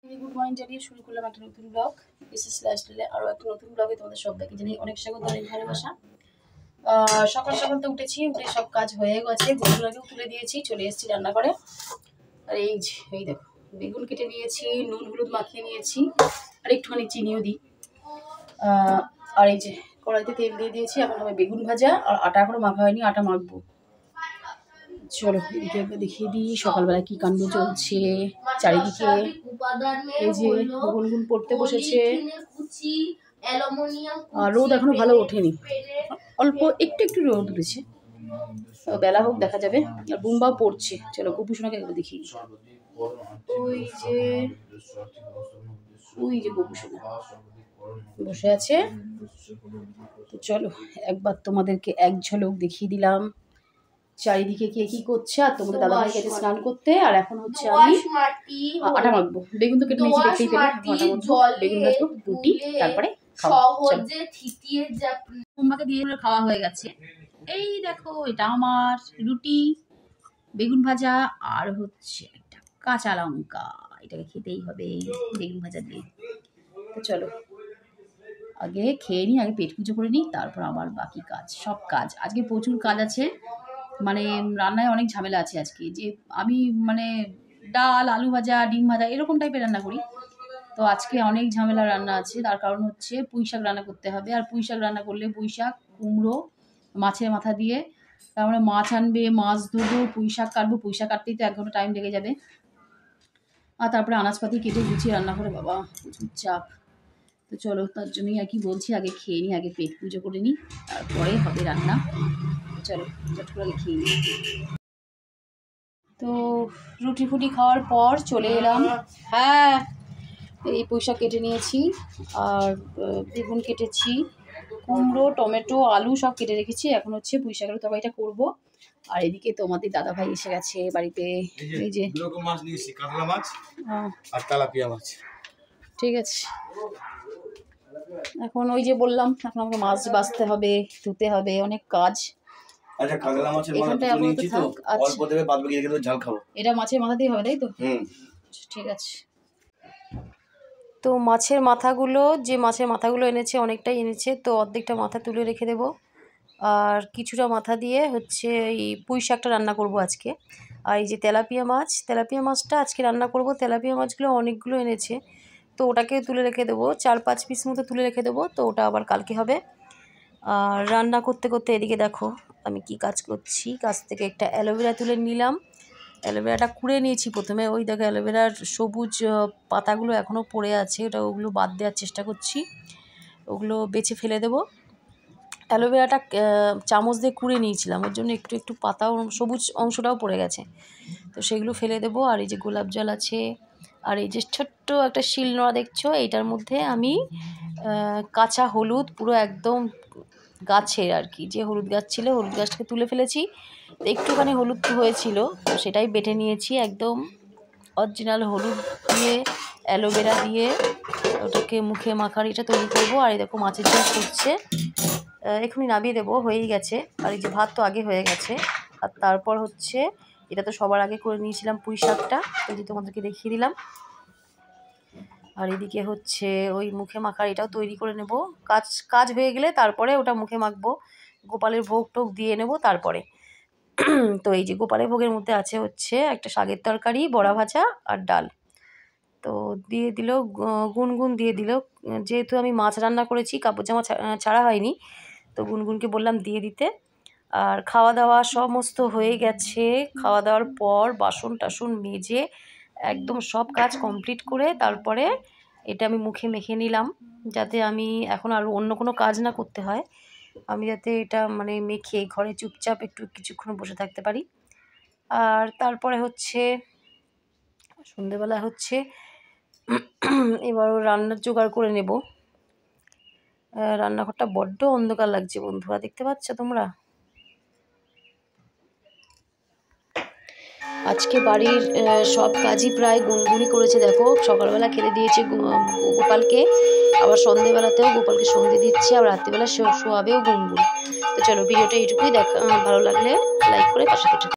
Good morning জানিয়ে শুরু করলাম একটা নতুন ব্লগ। বিশেষ লাইফস্টাইলে আরও একটা নতুন ব্লগে তোমাদের সবাইকে জানাই অনেক স্বাগত, অনেক ভালোবাসা। সকাল সকাল তো উঠেছি, উঠে সব কাজ হয়ে গেছে, গরুগুলোকেও তুলে দিয়েছি, চলে এসেছি রান্না করে। আর এই দেখো বেগুন কেটে নিয়েছি, নুন হলুদ মাখিয়ে নিয়েছি, আর একটুখানি চিনিও দিই। আর এই যে কড়াইতে তেল দিয়ে দিয়েছি, এখন হবে বেগুন ভাজা। আর আটা এখনো মাখা হয়নি, আটা মাখবো। চলো এদিকে একবার দেখিয়ে দিই সকালবেলা কি কাণ্ড চলছে চারিদিকে। এই যে গুনগুন পড়তে বসেছে, আর রোদ এখনো ভালো ওঠেনি, অল্প একটু একটু রোদ উঠেছে, বেলা হোক দেখা যাবে। আর বুম্বাও পড়ছে। চলো গোপুসোনাকে একবার দেখি। ওই যে গোপুসোনা বসে আছে। তো চলো একবার তোমাদেরকে এক ঝলক দেখিয়ে দিলাম চারিদিকে কে কি করছে। আর তোমাদের দাদা ভাই গেছে স্নান করতে, আর এখন হচ্ছে আমি আটা মাখবো। বেগুন তো কেটে নিয়েছি, দেখতেই পেলে। আটা মাখবো, বেগুন ভাজবো, রুটি, তারপরে তোমাকে দিয়ে খাওয়া হয়ে গেছে। এই দেখো এটা আমার রুটি, বেগুন ভাজা, আর হচ্ছে একটা কাঁচা লঙ্কা। এটাকে খেতেই হবে বেগুন ভাজা দিয়ে। তো চলো আগে খেয়ে নিই, আগে পেট পুজো করে নিই, তারপর আমার বাকি কাজ, সব কাজ। আজকে প্রচুর কাজ আছে, মানে রান্নায় অনেক ঝামেলা আছে আজকে। যে আমি মানে ডাল, আলু ভাজা, ডিম ভাজা এরকম টাইপের রান্না করি, তো আজকে অনেক ঝামেলা রান্না আছে। তার কারণ হচ্ছে পুঁই শাক রান্না করতে হবে। আর পুঁই শাক রান্না করলে পুঁই শাক, কুমড়ো, মাছের মাথা দিয়ে, তারপরে মাছ আনবে, মাছ ধরবো, পুঁই শাক কাটবো, পুঁই শাক কাটতেই তো 1 ঘন্টা টাইম লেগে যাবে। আর তারপরে আনাজপাতি কেটে গুছিয়ে রান্না করে, বাবা প্রচুর চাপ। তো চলো তার জন্যই আর কি বলছি, আগে খেয়ে নিই, আগে পেট পুজো করে নিই, তারপরে হবে রান্না। চলো চট করে খেয়ে নিই। তো রুটি ফুটি খাওয়ার পর চলে এলাম। হ্যাঁ, এই পুঁই শাক কেটে নিয়েছি, আর বেগুন কেটেছি, কুমড়ো, টমেটো, আলু সব কেটে রেখেছি। এখন হচ্ছে পুঁই শাকের তরকারিটা করবো। আর এদিকে তোমাদের দাদা ভাই এসে গেছে বাড়িতে। এই যে মাছ নিয়েছি, কাতলা মাছ আর তেলাপিয়া মাছ। ঠিক আছে, এখন ওই যে বললাম, এখন আমাকে মাছ বাছতে হবে, ধুতে হবে, অনেক কাজ। আচ্ছা কাতলা মাছের মাথা তো নিয়েছি, তো অল্প দেবে, বাদ বাকি রেখে দেবো, ঝাল খাবো। এটা মাছের মাথা দিয়ে হবে, তাই তো? ঠিক আছে। তো মাছের মাথাগুলো, যে মাছের মাথাগুলো এনেছে অনেকটাই এনেছে, তো অর্ধেকটা মাথা তুলে রেখে দেব, আর কিছুটা মাথা দিয়ে হচ্ছে এই পুঁই শাকটা রান্না করব আজকে। আর এই যে তেলাপিয়া মাছটা আজকে রান্না করব। তেলাপিয়া মাছগুলো অনেকগুলো এনেছে, তো ওটাকে তুলে রেখে দেবো, 4-5 পিস মতো তুলে রেখে দেবো, তো ওটা আবার কালকে হবে। আর রান্না করতে করতে এদিকে দেখো আমি কি কাজ করছি। গাছ থেকে একটা অ্যালোভেরা তুলে নিলাম, অ্যালোভেরাটা কুড়ে নিয়েছি প্রথমে। ওই দেখো অ্যালোভেরার সবুজ পাতাগুলো এখনও পড়ে আছে, ওগুলো বাদ দেওয়ার চেষ্টা করছি, ওগুলো বেছে ফেলে দেবো। অ্যালোভেরাটা চামচ দিয়ে কুড়ে নিয়েছিলাম, ওর জন্য একটু একটু পাতাও, সবুজ অংশটাও পড়ে গেছে, তো সেগুলো ফেলে দেবো। আর এই যে গোলাপ জল আছে, আর এই যে ছোট্ট একটা শিলনোড়া দেখছো, এইটার মধ্যে আমি কাঁচা হলুদ, পুরো একদম গাছের আর কি, যে হলুদ গাছ ছিল হলুদ গাছটাকে তুলে ফেলেছি, একটুখানি হলুদ হয়েছিল, তো সেটাই বেটে নিয়েছি, একদম অরিজিনাল হলুদ দিয়ে অ্যালোভেরা দিয়ে ওটাকে মুখে মাখার এটা তৈরি করবো। আর এই দেখো মাছের ঝোল করছে, এখনই নামিয়ে দেবো, হয়েই গেছে। আর এই যে ভাত তো আগে হয়ে গেছে। আর তারপর হচ্ছে এটা তো সবার আগে করে নিয়েছিলাম পুঁই শাকটা, এই যে তোমাদেরকে দেখিয়ে দিলাম। আর এদিকে হচ্ছে ওই মুখে মাখার এটাও তৈরি করে নেব, কাজ হয়ে গেলে তারপরে ওটা মুখে মাখবো, গোপালের ভোগ টোগ দিয়ে নেব তারপরে। তো এই যে গোপালের ভোগের মধ্যে আছে হচ্ছে একটা শাকের তরকারি, বড়া ভাজা আর ডাল, তো দিয়ে দিল, গুনগুন দিয়ে দিল। যেহেতু আমি মাছ রান্না করেছি, কাপড় জামা ছাড়া হয়নি, তো গুনগুনকে বললাম দিয়ে দিতে। আর খাওয়া দাওয়া সমস্ত হয়ে গেছে। খাওয়া দাওয়ার পর বাসন টাসন মেজে একদম সব কাজ কমপ্লিট করে তারপরে এটা আমি মুখে মেখে নিলাম, যাতে আমি এখন আর অন্য কোনো কাজ না করতে হয়, আমি যাতে এটা মানে মেখে ঘরে চুপচাপ একটু কিছুক্ষণ বসে থাকতে পারি। আর তারপরে হচ্ছে সন্ধেবেলা হচ্ছে এবারও রান্নার জোগাড় করে নেব। রান্নাঘরটা বড্ড অন্ধকার লাগছে বন্ধুরা, দেখতে পাচ্ছ তোমরা? আজকে বাড়ির সব কাজই প্রায় গুনগুনি করেছে। দেখো সকালবেলা খেতে দিয়েছে গোপালকে, আবার সন্ধেবেলাতেও গোপালকে সন্ধে দিচ্ছে, আবার রাত্রিবেলা শোয়াবেও গুনগুন। তো চলো ভিডিওটা এইটুকুই, ভালো লাগলে লাইক করে পাশে থেকে